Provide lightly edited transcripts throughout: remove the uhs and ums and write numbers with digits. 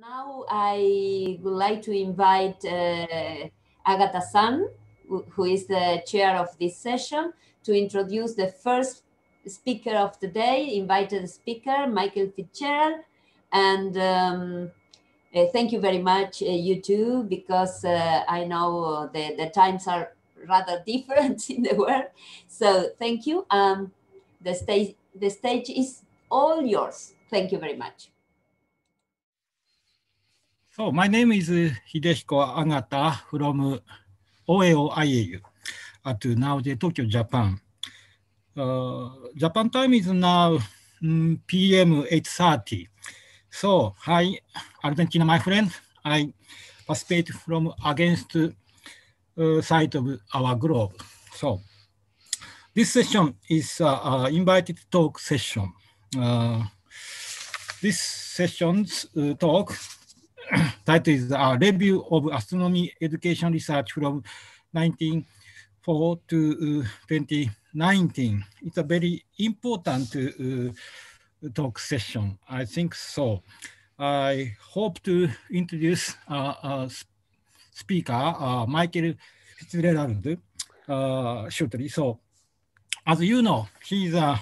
Now I would like to invite Agata-san, who is the chair of this session, to introduce the first speaker of the day, invited speaker, Michael Fitzgerald. And thank you very much, you too, because I know the times are rather different in the world. So thank you. The stage is all yours. Thank you very much. So my name is Hidehiko Agata from OAO-IAU at nowadays Tokyo, Japan. Japan time is now PM 8:30. So hi, Argentina, my friend. I participate from against side of our globe. So this session is invited talk session. This session's talk title is a review of astronomy education research from 1904 to 2019. It's a very important talk session, I think so. I hope to introduce speaker, Michael Fitzgerald, shortly. So, as you know, he is a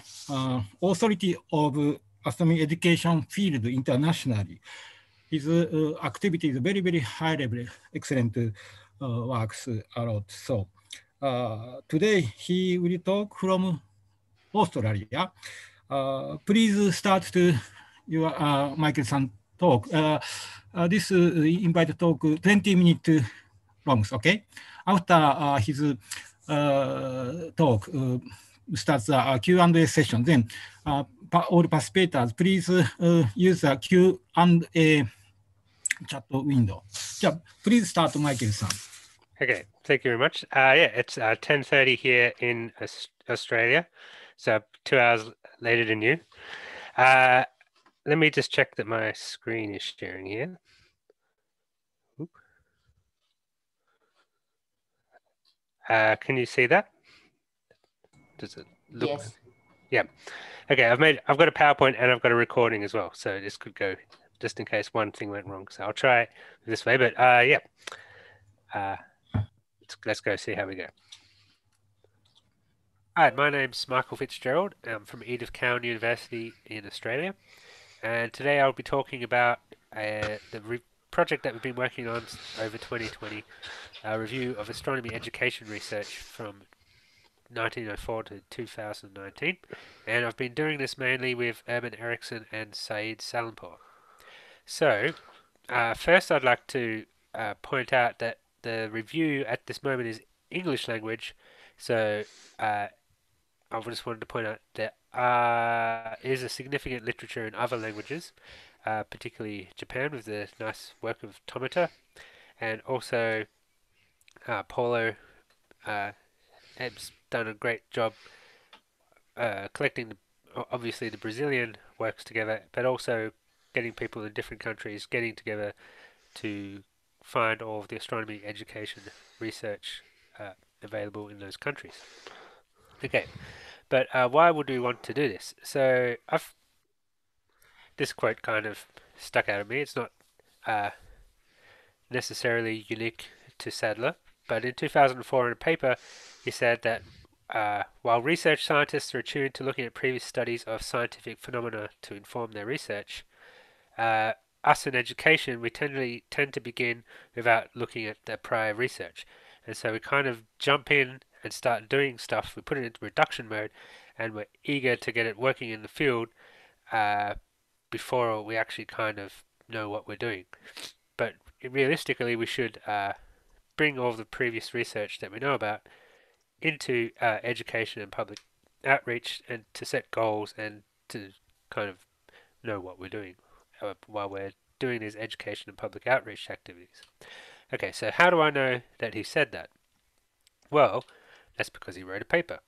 authority of astronomy education field internationally. His activity is very, very high level, excellent works a lot. So today he will talk from Australia. Please start to your Michael-san talk. This invited talk 20 minutes long, okay? After his talk starts a Q&A session, then all participators, please use the Q&A chat window. Yeah, please start, Michael-san. Okay, thank you very much. Yeah, it's 10:30 here in Australia, so 2 hours later than you. Let me just check that my screen is sharing here. Oop. Can you see that? Does it look? Yes. Yeah. Okay, I've got a PowerPoint and I've got a recording as well, so this could go just in case one thing went wrong. So I'll try it this way, but yeah. Let's go see how we go. Hi, my name's Michael Fitzgerald. I'm from Edith Cowan University in Australia, and today I'll be talking about the project that we've been working on over 2020, a review of astronomy education research from 1904 to 2019, and I've been doing this mainly with Urban Eriksson and Saeed Salampour. So, first I'd like to point out that the review at this moment is English language, so I just wanted to point out that there is a significant literature in other languages, particularly Japan with the nice work of Tomita, and also Paulo has done a great job collecting obviously the Brazilian works together, but also getting people in different countries getting together to find all of the astronomy education research available in those countries. Okay, but why would we want to do this? So this quote kind of stuck out at me. It's not necessarily unique to Sadler, but in 2004 in a paper he said that while research scientists are attuned to looking at previous studies of scientific phenomena to inform their research, us in education, we tend to begin without looking at their prior research. And so we kind of jump in and start doing stuff. We put it into reduction mode, and we're eager to get it working in the field before we actually kind of know what we're doing. But realistically, we should bring all the previous research that we know about into education and public outreach, and to set goals and to kind of know what we're doing while we're doing these education and public outreach activities. Okay, so how do I know that he said that? Well, that's because he wrote a paper.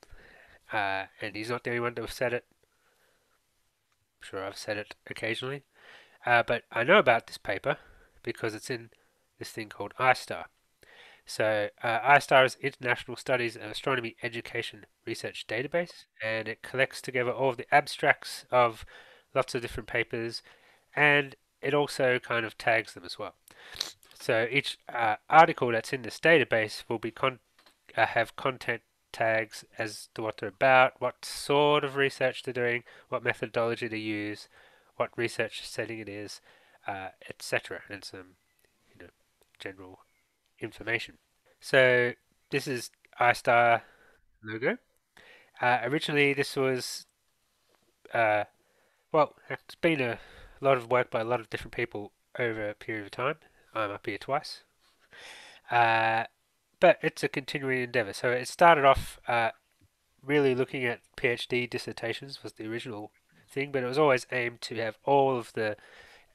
And he's not the only one to have said it. I'm sure I've said it occasionally. But I know about this paper because it's in this thing called ISTAR. So ISTAR is International Studies and Astronomy Education Research Database, and it collects together all of the abstracts of lots of different papers, and it also kind of tags them as well. So each article that's in this database will be have content tags as to what they're about, what sort of research they're doing, what methodology they use, what research setting it is, etc., and some general information. So this is iStar logo. Originally, this was well, it's been a lot of work by a lot of different people over a period of time. I'm up here twice. But it's a continuing endeavour. So it started off really looking at PhD dissertations was the original thing, but it was always aimed to have all of the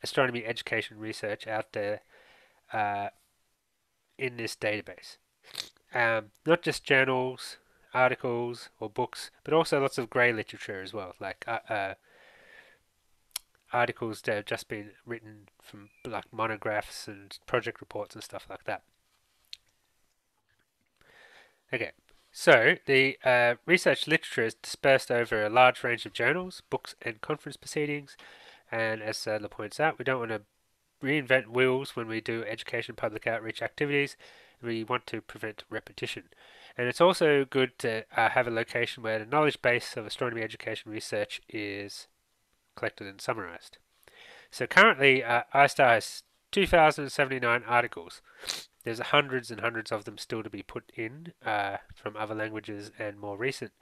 astronomy education research out there in this database. Not just journals, articles, or books, but also lots of grey literature as well, like articles that have just been written from like monographs and project reports and stuff like that. Okay, so the research literature is dispersed over a large range of journals, books, and conference proceedings. And as Sadler points out, we don't want to reinvent wheels when we do education public outreach activities. We want to prevent repetition. And it's also good to have a location where the knowledge base of astronomy education research is collected and summarized. So currently, iStar has 2,079 articles. There's hundreds and hundreds of them still to be put in from other languages and more recent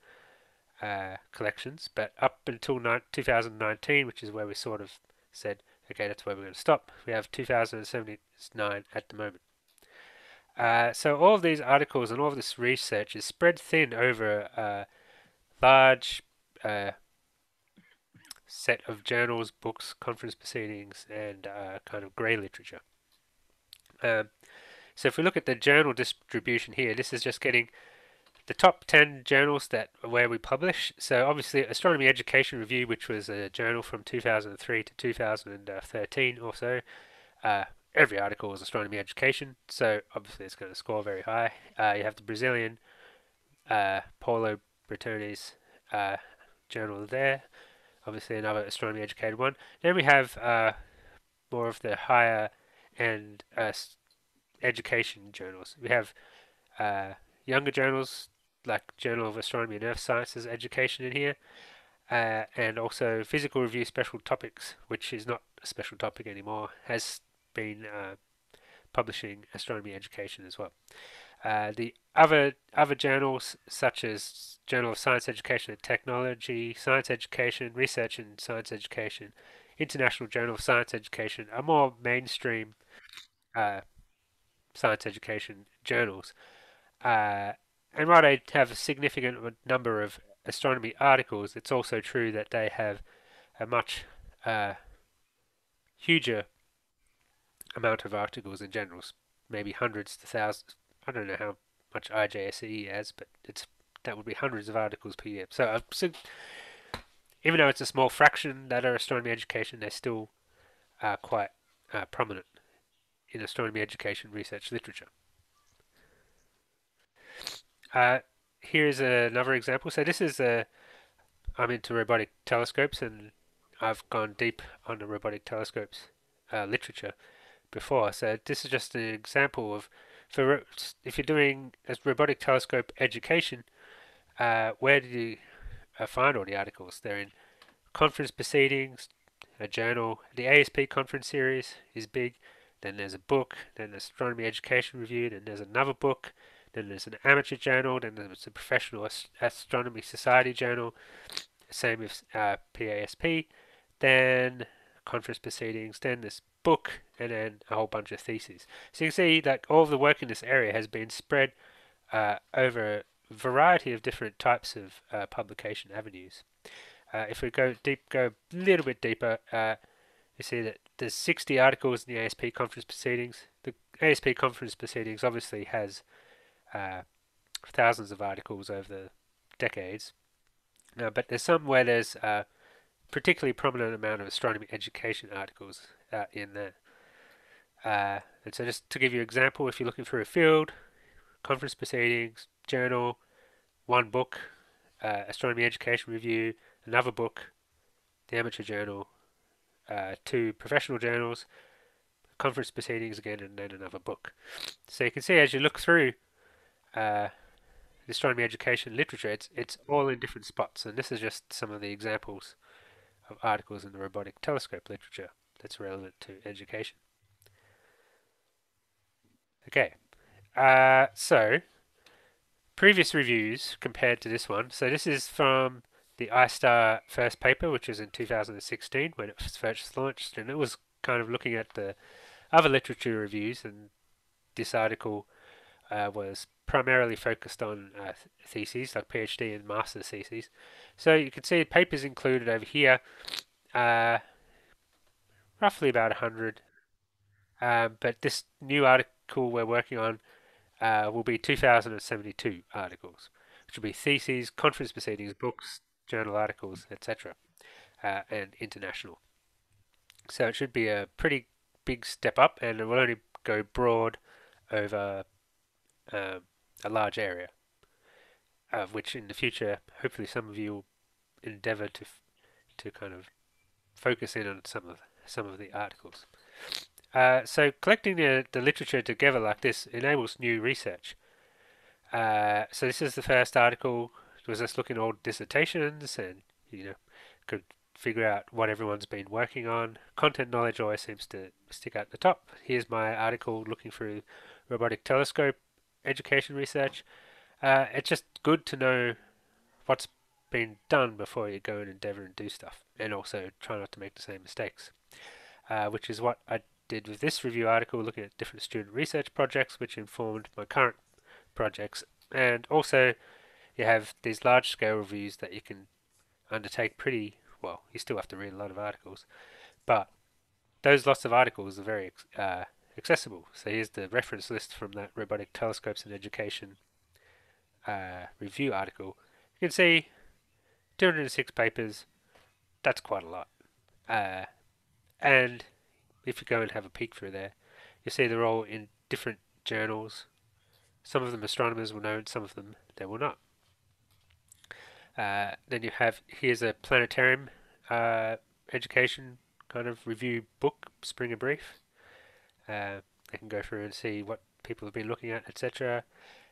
collections. But up until 2019, which is where we sort of said, okay, that's where we're going to stop, we have 2,079 at the moment. So all of these articles and all of this research is spread thin over a large set of journals, books, conference proceedings, and kind of grey literature. So if we look at the journal distribution here, this is just getting the top 10 journals that where we publish. So obviously Astronomy Education Review, which was a journal from 2003 to 2013 or so, every article was astronomy education, so obviously it's going to score very high. You have the Brazilian Paulo Bertone's journal there, obviously another astronomy educated one. Then we have more of the higher end education journals. We have younger journals like Journal of Astronomy and Earth Sciences Education in here, and also Physical Review Special Topics, which is not a special topic anymore, has been publishing astronomy education as well. The other journals, such as Journal of Science Education and Technology, Science Education, Research and Science Education, International Journal of Science Education, are more mainstream science education journals. And while they have a significant number of astronomy articles, it's also true that they have a much huger amount of articles in journals, maybe hundreds to thousands. I don't know how much IJSE has, but that would be hundreds of articles per year. So even though it's a small fraction that are astronomy education, they still are quite prominent in astronomy education research literature. Here's another example. So this is I'm into robotic telescopes, and I've gone deep on the robotic telescopes literature before. So this is just an example of, if you're doing a robotic telescope education, where do you find all the articles? They're in conference proceedings, a journal. The ASP conference series is big. Then there's a book. Then there's Astronomy Education Review. Then there's another book. Then there's an amateur journal. Then there's a professional astronomy society journal. Same with PASP. Then conference proceedings. Then this book, and then a whole bunch of theses. So you can see that all of the work in this area has been spread over a variety of different types of publication avenues. If we go a little bit deeper, you see that there's 60 articles in the ASP conference proceedings. The ASP conference proceedings obviously has thousands of articles over the decades, but there's some where there's a particularly prominent amount of astronomy education articles in there. And so just to give you an example, if you're looking through a field, conference proceedings, journal, one book, Astronomy Education Review, another book, the amateur journal, 2 professional journals, conference proceedings again, and then another book. So you can see as you look through the astronomy education literature, it's all in different spots, and this is just some of the examples of articles in the robotic telescope literature that's relevant to education. Okay, so previous reviews compared to this one. So this is from the iStar first paper, which was in 2016 when it was first launched, and it was kind of looking at the other literature reviews, and this article was primarily focused on theses, like PhD and master's theses. So you can see papers included over here, roughly about 100. But this new article we're working on will be 2,072 articles, which will be theses, conference proceedings, books, journal articles, etc., and international. So it should be a pretty big step up, and it will only go broad over a large area, which in the future, hopefully, some of you will endeavour to kind of focus in on some of the articles. So collecting the literature together like this enables new research. So this is the first article. It was just looking at old dissertations, and could figure out what everyone's been working on. Content knowledge always seems to stick out the top. Here's my article looking through robotic telescope education research. It's just good to know what's been done before you go and endeavour and do stuff, and also try not to make the same mistakes, which is what I did with this review article, looking at different student research projects which informed my current projects. And also you have these large scale reviews that you can undertake pretty well. You still have to read a lot of articles, but those lots of articles are very accessible. So here's the reference list from that Robotic Telescopes in Education review article. You can see 206 papers. That's quite a lot. And if you go and have a peek through there, you see they're all in different journals. Some of them astronomers will know, and some of them they will not. Then you have, here's a planetarium education kind of review book, Springer Brief. They can go through and see what people have been looking at, etc.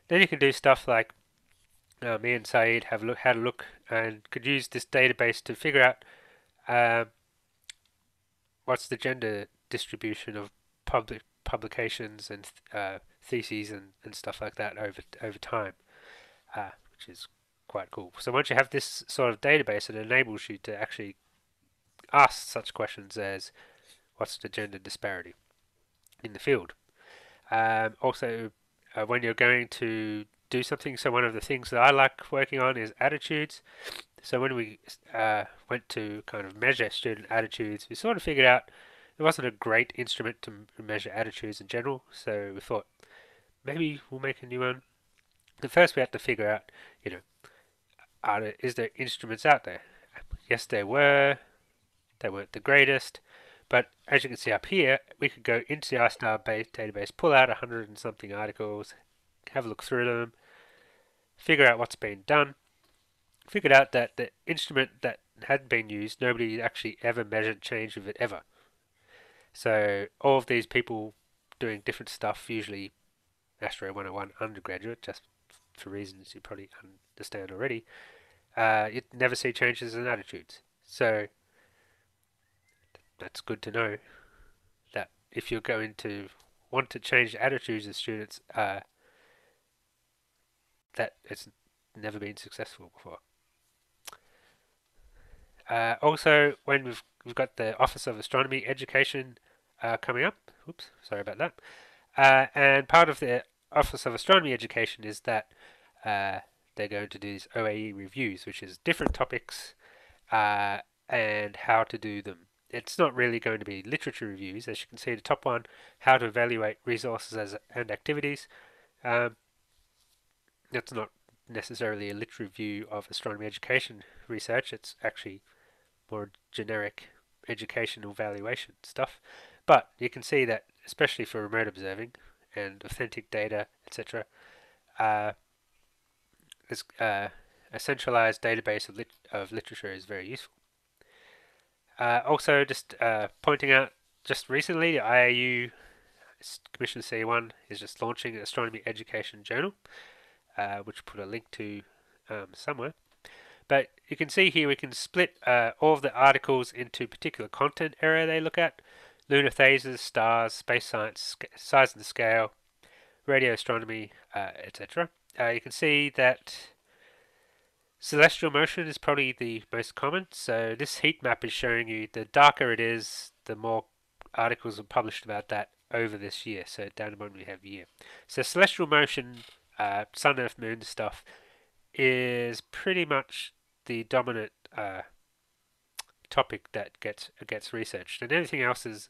Then you can do stuff like me and Saeed had a look and could use this database to figure out what's the gender distribution of publications and theses and stuff like that over time, which is quite cool. So once you have this sort of database, it enables you to actually ask such questions as what's the gender disparity in the field. Also, when you're going to do something, so one of the things that I like working on is attitudes. So when we went to kind of measure student attitudes, we sort of figured out it wasn't a great instrument to measure attitudes in general, so we thought maybe we'll make a new one. But first we had to figure out, is there instruments out there? Yes, there were. They weren't the greatest, but as you can see up here, we could go into the iStar database, pull out 100 and something articles, have a look through them, figure out what's been done. Figured out that the instrument that had been used, nobody actually ever measured change of it ever. So all of these people doing different stuff, usually Astro 101 undergraduate, just for reasons you probably understand already, you never see changes in attitudes. So that's good to know that if you're going to want to change attitudes of students, that it's never been successful before. Also, when we've got the Office of Astronomy Education coming up. Oops, sorry about that. And part of the Office of Astronomy Education is that they're going to do these OAE reviews, which is different topics and how to do them. It's not really going to be literature reviews. As you can see, the top one, how to evaluate resources and activities. That's not necessarily a lit review of astronomy education research. It's actually more generic educational valuation stuff. But you can see that, especially for remote observing and authentic data, etc., a centralized database of literature is very useful. Also, just pointing out, just recently, the IAU Commission C1 is just launching an astronomy education journal, which we'll put a link to somewhere. But you can see here we can split all of the articles into particular content area they look at: lunar phases, stars, space science, size and scale, radio astronomy, etc. You can see that celestial motion is probably the most common. So this heat map is showing you the darker it is, the more articles are published about that over this year. So down the bottom we have year. So celestial motion, sun, earth, moon stuff is pretty much the dominant topic that gets researched, and everything else is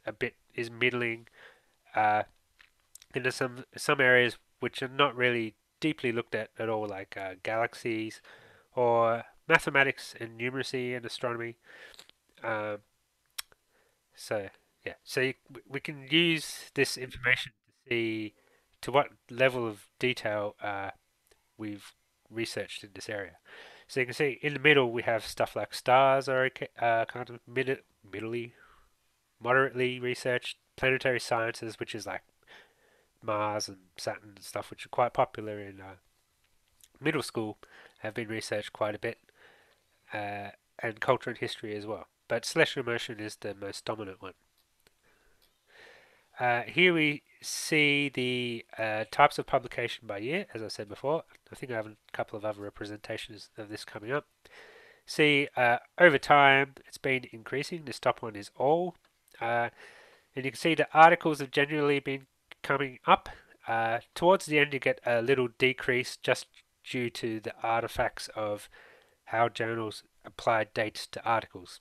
middling into some areas which are not really deeply looked at all, like galaxies or mathematics and numeracy and astronomy. So yeah, so we can use this information to see to what level of detail we've researched in this area. So you can see in the middle we have stuff like stars are kind of moderately researched. Planetary sciences, which is like Mars and Saturn and stuff, which are quite popular in middle school, have been researched quite a bit, and culture and history as well. But celestial motion is the most dominant one. Here we see the types of publication by year, as I said before. I think I have a couple of other representations of this coming up. See, over time, it's been increasing. This top one is all. And you can see the articles have generally been coming up. Towards the end, you get a little decrease just due to the artifacts of how journals apply dates to articles.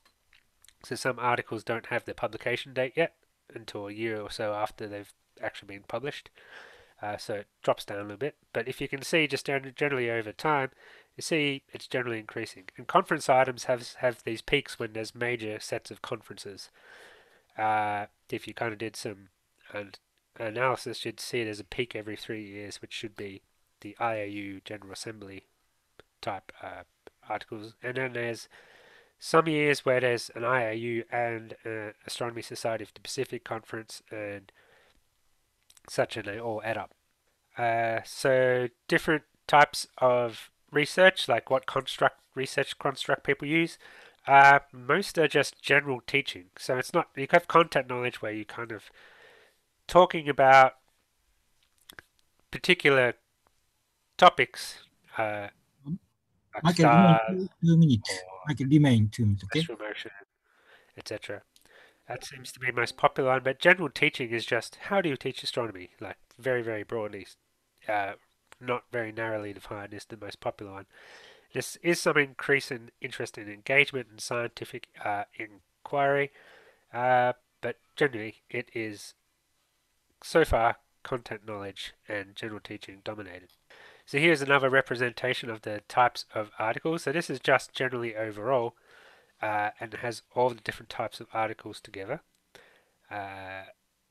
So some articles don't have their publication date yet until a year or so after they've actually been published. So it drops down a little bit. But if you can see just generally over time, you see it's generally increasing. And conference items have these peaks when there's major sets of conferences. If you kind of did some analysis, you'd see there's a peak every 3 years, which should be the IAU General Assembly type articles. And then there's some years where there's an IAU and Astronomy Society of the Pacific conference and such, and they all add up. So different types of research, like what research construct people use. Most are just general teaching. So it's not, you have content knowledge where you kind of talking about particular topics, like Michael, stars, remain 2 minutes. Michael, remain 2 minutes, okay? celestial motion, etc. That seems to be most popular one, but general teaching is just how do you teach astronomy? Like very, very broadly, not very narrowly defined is the most popular one. This is some increase in interest in engagement and scientific inquiry, but generally it is so far content knowledge and general teaching dominated. So here's another representation of the types of articles. So this is just generally overall, and it has all the different types of articles together.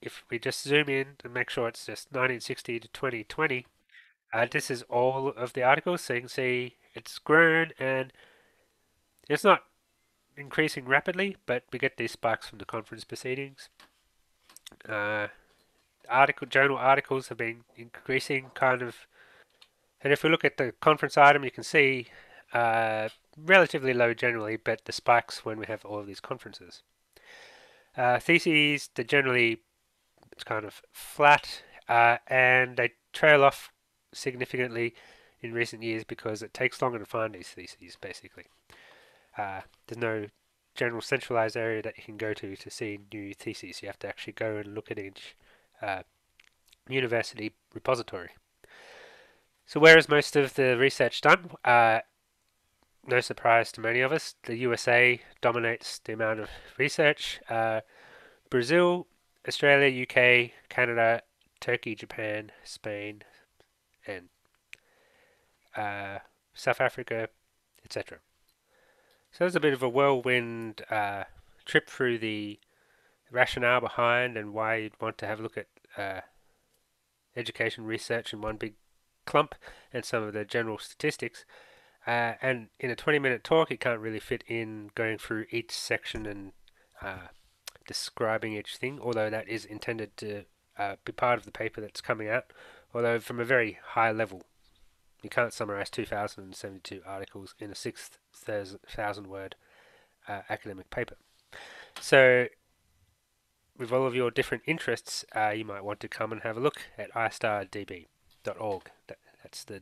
If we just zoom in and make sure it's just 1960 to 2020, this is all of the articles. So you can see it's grown and it's not increasing rapidly, but we get these spikes from the conference proceedings. Journal articles have been increasing kind of, and if we look at the conference item, you can see relatively low generally, but the spikes when we have all of these conferences. Theses, they're generally it's kind of flat, and they trail off significantly in recent years because it takes longer to find these theses, basically. There's no general centralized area that you can go to see new theses. You have to actually go and look at each university repository. So where is most of the research done? No surprise to many of us, the USA dominates the amount of research. Brazil, Australia, UK, Canada, Turkey, Japan, Spain, and South Africa, etc. So it's a bit of a whirlwind trip through the rationale behind and why you'd want to have a look at education research in one big clump and some of the general statistics. And in a 20-minute talk, you can't really fit in going through each section and describing each thing, although that is intended to be part of the paper that's coming out, although from a very high level. You can't summarize 2,072 articles in a 6,000 word academic paper. So with all of your different interests, you might want to come and have a look at istardb.org. That's the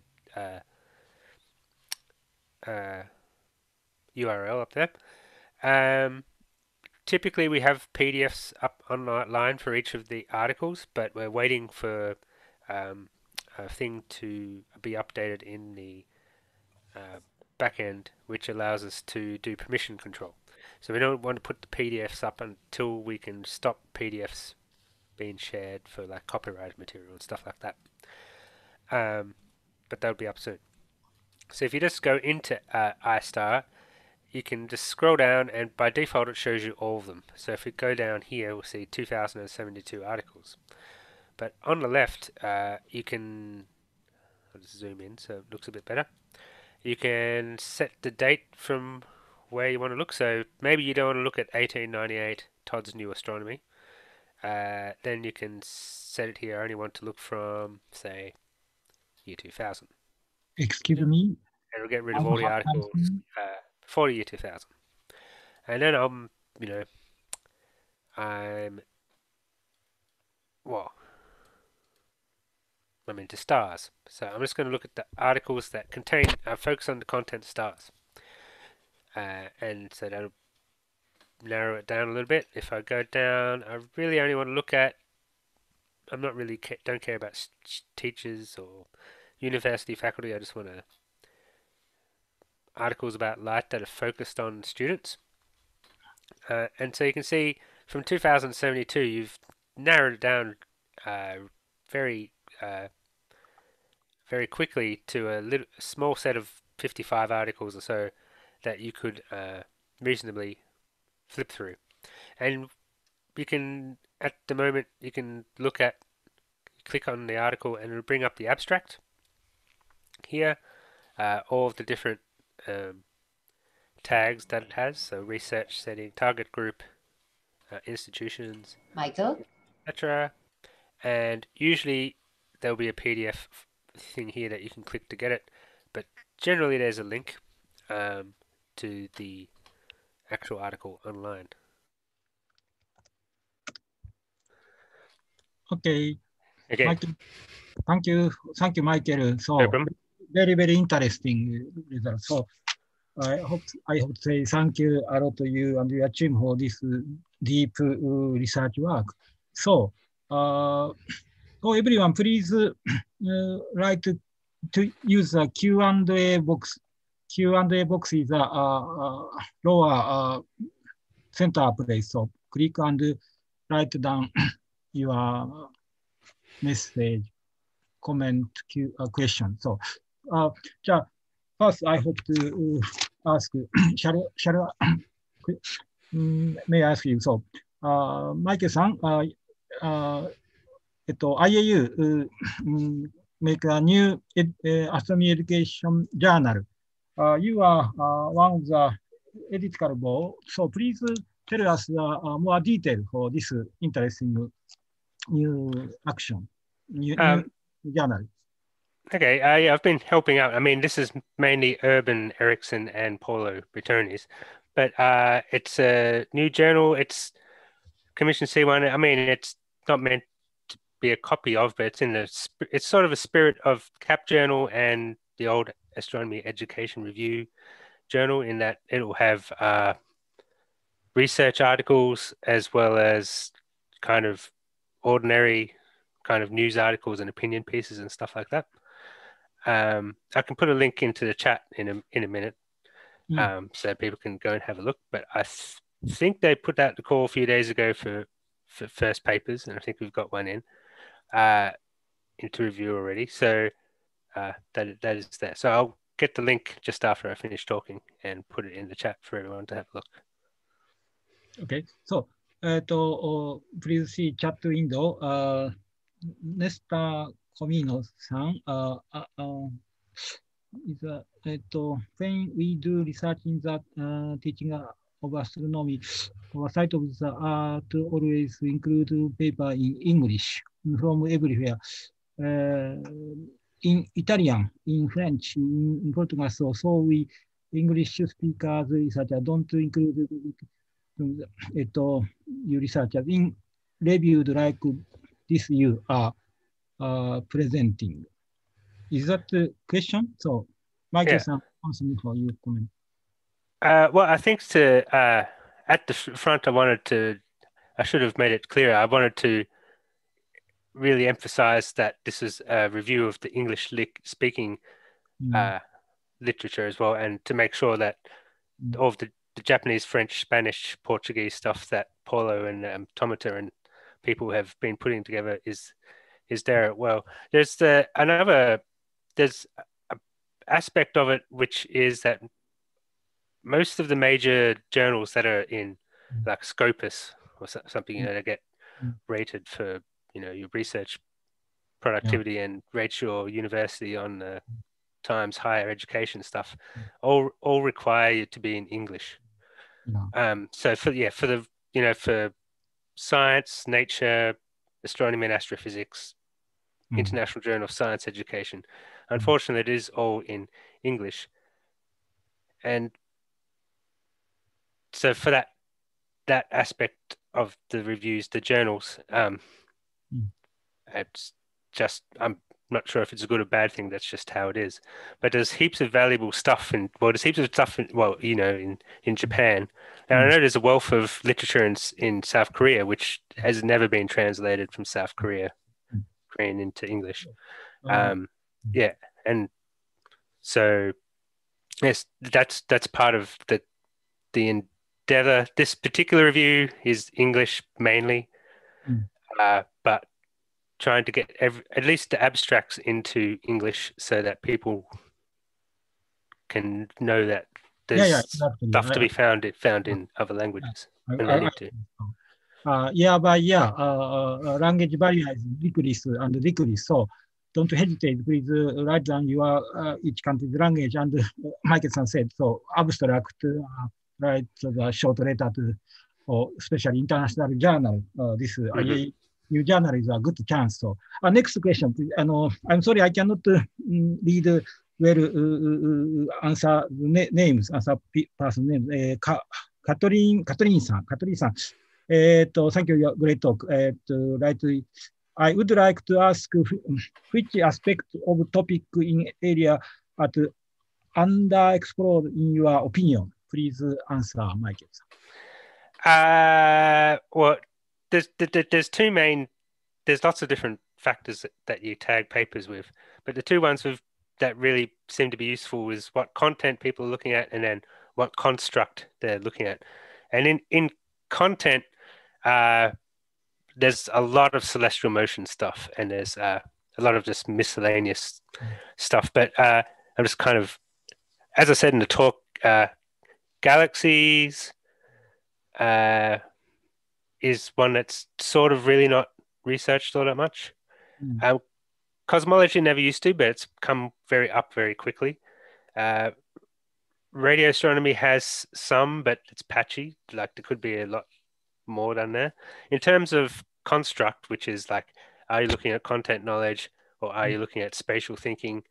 URL up there. Typically we have PDFs up online for each of the articles, but we're waiting for a thing to be updated in the backend, which allows us to do permission control. So we don't want to put the PDFs up until we can stop PDFs being shared for like copyrighted material and stuff like that. But that'll be up soon. So if you just go into iStar, you can just scroll down, and by default it shows you all of them. So if we go down here, we'll see 2,072 articles. But on the left, you can, I'll just zoom in so it looks a bit better. You can set the date from where you want to look. So maybe you don't want to look at 1898, Todd's New Astronomy. Then you can set it here. I only want to look from, say, year 2000. Excuse me? And it'll get rid of all the articles before the year 2000. And then I'm into stars. So I'm just going to look at the articles that contain, focus on the content stars. And so that'll narrow it down a little bit. If I go down, I really only want to look at, I'm not really, don't care about teachers or university faculty. I just want to articles about light that are focused on students. And so you can see from 2072, you've narrowed it down very quickly to a small set of 55 articles or so that you could reasonably flip through. And you can, at the moment, you can click on the article and it'll bring up the abstract. Here, all of the different tags that it has, so research setting, target group, institutions, Michael? etc. And usually there'll be a PDF thing here that you can click to get it, but generally there's a link to the actual article online. Okay. Okay. Michael, thank you, Michael. So No problem. very, very interesting result. So I hope to say thank you a lot to you and your team for this deep research work. So, everyone, please write to use the Q&A box. Q&A box is a lower center place. So click and write down your message, comment, question. So, first I hope to ask, may I ask you? So, Michael-san, IAU make a new astronomy education journal. You are one of the editorial board, so please tell us more detail for this interesting new action, new journal. Okay, yeah, I've been helping out. I mean, this is mainly Urban Ericsson and Paulo Bertonis, but it's a new journal. It's Commission C1. I mean, it's not meant to be a copy of, but it's sort of a spirit of CAP journal and the old Astronomy Education Review journal, in that it'll have research articles as well as kind of ordinary kind of news articles and opinion pieces and stuff like that. I can put a link into the chat in a minute, so people can go and have a look. But I think they put out the call a few days ago for first papers, and I think we've got one into review already. So that is there. So I'll get the link just after I finish talking and put it in the chat for everyone to have a look. Okay, so please see chat window. Nesta Comino-san is when we do research in the teaching of astronomy, our site of the art always include paper in English from everywhere. In Italian, in French, in Portuguese, so we English speakers researchers don't include you researchers in reviewed like this you are presenting. Is that the question? So, Michael-san, answer me for you comment. Well, I think at the front, I should have made it clear. I wanted to really emphasize that this is a review of the English speaking literature as well, and to make sure that all of the Japanese, French, Spanish, Portuguese stuff that Paulo and Tomata and people have been putting together is there. Well, there's a aspect of it which is that most of the major journals that are in like Scopus or something, that get rated for your research productivity and rate your university on Times higher education stuff, all require you to be in English. So for science, nature, astronomy and astrophysics, International Journal of Science Education, unfortunately it is all in English. And so for that aspect of the reviews, the journals, it's just, I'm not sure if it's a good or bad thing. That's just how it is. But there's heaps of valuable stuff in Japan. And I know there's a wealth of literature in South Korea, which has never been translated from South Korean into English. And so yes, that's part of the endeavor. This particular review is English mainly, but trying to get at least the abstracts into English so that people can know that there's stuff to be found in other languages when they need to. Language barrier is decrease. So don't hesitate. Please write down your each country's language. And Michael-san said, so abstract, write the short letter to, or especially international journal. This new journal is a good chance. So next question, please. I'm sorry, I cannot read answer names, answer person names. Catherine-san. Thank you, great talk. I would like to ask which aspect of topic in area at underexplored in your opinion. Please answer, Michael. Well, there's two main. There's lots of different factors that you tag papers with, but the two ones that really seem to be useful is what content people are looking at, and then what construct they're looking at. And in content, there's a lot of celestial motion stuff, and there's a lot of just miscellaneous stuff. But I'm just kind of, as I said in the talk, galaxies is one that's sort of really not researched all that much. Cosmology never used to, but it's come very quickly. Radio astronomy has some, but it's patchy. Like there could be a lot more done there. In terms of construct, which is like, are you looking at content knowledge, or are you looking at spatial thinking,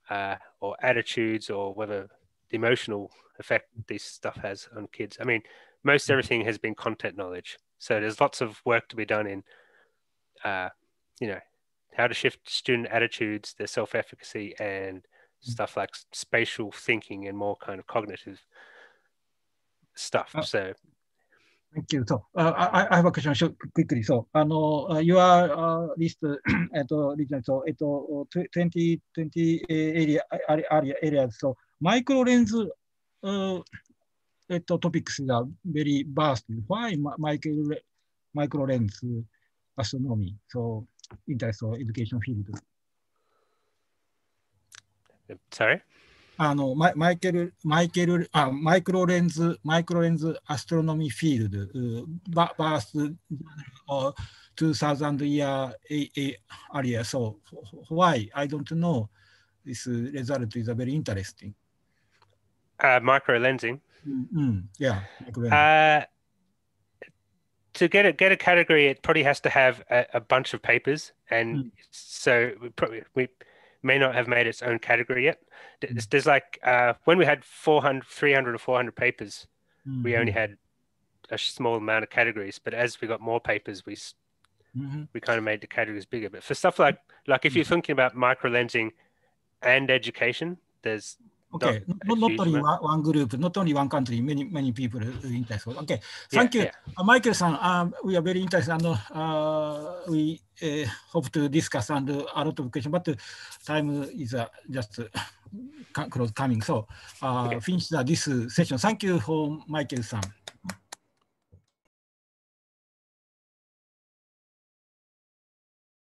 or attitudes, or whether the emotional effect this stuff has on kids? I mean, most everything has been content knowledge. So there's lots of work to be done in, how to shift student attitudes, their self-efficacy, and stuff like spatial thinking and more kind of cognitive stuff. So thank you. So I have a question quickly. So your list region, so 20 areas. So micro lens topics are very vast. Why micro lens astronomy? So interest or education field. Sorry? micro lens astronomy field vast 2000 year area. So why? I don't know. This result is very interesting. Micro lensing. Yeah. To get a category, it probably has to have a bunch of papers, and so we may not have made its own category yet. There's like when we had 300 or 400 papers, we only had a small amount of categories. But as we got more papers, we kind of made the categories bigger. But for stuff like if you're thinking about microlensing and education, there's Okay, not only one group, not only one country, many people are interested. Okay, thank you. Michael-san, we are very interested and we hope to discuss and a lot of questions, but time is just close coming. So finish this session. Thank you for Michael-san.